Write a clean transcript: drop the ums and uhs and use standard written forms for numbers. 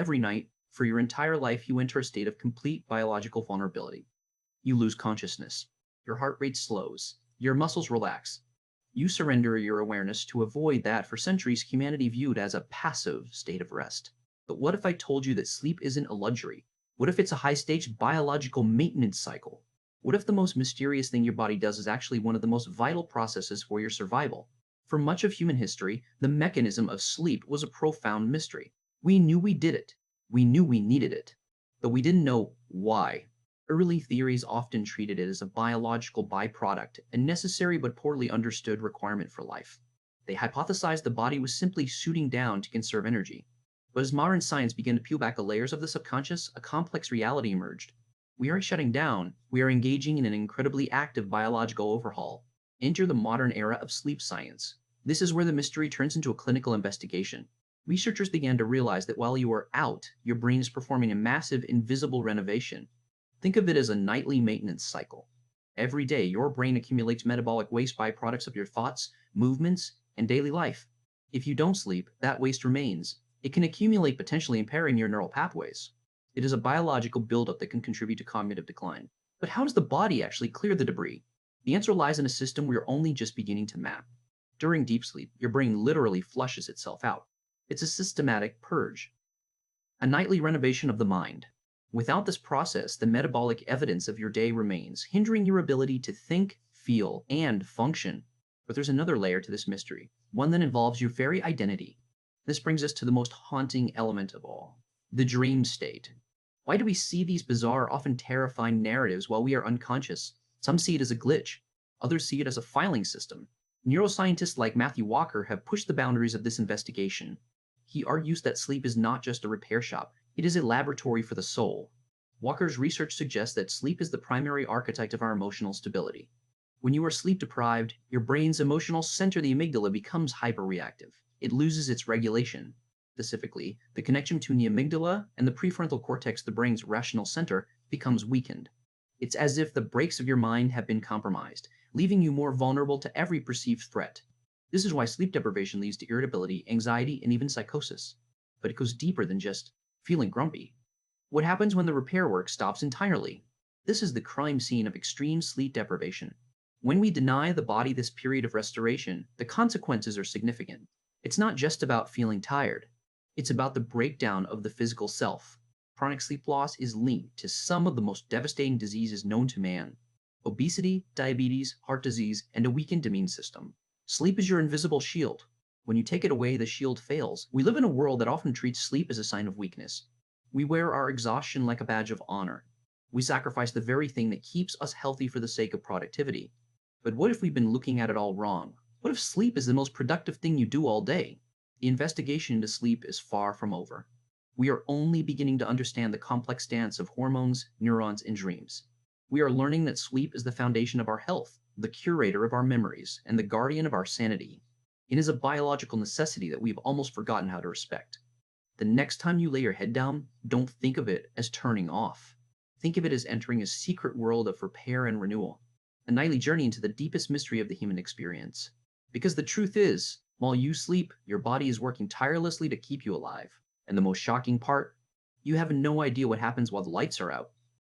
every night, for your entire life you enter a state of complete biological vulnerability. You lose consciousness. Your heart rate slows. Your muscles relax. You surrender your awareness to avoid that for centuries humanity viewed as a passive state of rest. But what if I told you that sleep isn't a luxury? What if it's a high-stage biological maintenance cycle? What if the most mysterious thing your body does is actually one of the most vital processes for your survival? For much of human history, the mechanism of sleep was a profound mystery. We knew we did it. We knew we needed it. But we didn't know why. Early theories often treated it as a biological byproduct, a necessary but poorly understood requirement for life. They hypothesized the body was simply suiting down to conserve energy. But as modern science began to peel back the layers of the subconscious, a complex reality emerged. We aren't shutting down, we are engaging in an incredibly active biological overhaul. Enter the modern era of sleep science. This is where the mystery turns into a clinical investigation. Researchers began to realize that while you are out, your brain is performing a massive invisible renovation. Think of it as a nightly maintenance cycle. Every day, your brain accumulates metabolic waste byproducts of your thoughts, movements, and daily life. If you don't sleep, that waste remains. It can accumulate, potentially impairing your neural pathways. It is a biological buildup that can contribute to cognitive decline. But how does the body actually clear the debris? The answer lies in a system we are only just beginning to map. During deep sleep, your brain literally flushes itself out. It's a systematic purge, a nightly renovation of the mind. Without this process, the metabolic evidence of your day remains, hindering your ability to think, feel, and function. But there's another layer to this mystery, one that involves your very identity. This brings us to the most haunting element of all, the dream state. Why do we see these bizarre, often terrifying narratives while we are unconscious? Some see it as a glitch. Others see it as a filing system. Neuroscientists like Matthew Walker have pushed the boundaries of this investigation. He argues that sleep is not just a repair shop, it is a laboratory for the soul. Walker's research suggests that sleep is the primary architect of our emotional stability. When you are sleep deprived, your brain's emotional center, the amygdala, becomes hyperreactive. It loses its regulation. Specifically, the connection between the amygdala and the prefrontal cortex, the brain's rational center, becomes weakened. It's as if the brakes of your mind have been compromised, leaving you more vulnerable to every perceived threat. This is why sleep deprivation leads to irritability, anxiety, and even psychosis. But it goes deeper than just feeling grumpy. What happens when the repair work stops entirely? This is the crime scene of extreme sleep deprivation. When we deny the body this period of restoration, the consequences are significant. It's not just about feeling tired. It's about the breakdown of the physical self. Chronic sleep loss is linked to some of the most devastating diseases known to man: obesity, diabetes, heart disease, and a weakened immune system. Sleep is your invisible shield. When you take it away, the shield fails. We live in a world that often treats sleep as a sign of weakness. We wear our exhaustion like a badge of honor. We sacrifice the very thing that keeps us healthy for the sake of productivity. But what if we've been looking at it all wrong? What if sleep is the most productive thing you do all day? The investigation into sleep is far from over. We are only beginning to understand the complex dance of hormones, neurons, and dreams. We are learning that sleep is the foundation of our health, the curator of our memories, and the guardian of our sanity. It is a biological necessity that we've almost forgotten how to respect. The next time you lay your head down, don't think of it as turning off. Think of it as entering a secret world of repair and renewal, a nightly journey into the deepest mystery of the human experience. Because the truth is, while you sleep, your body is working tirelessly to keep you alive. And the most shocking part, you have no idea what happens while the lights are out.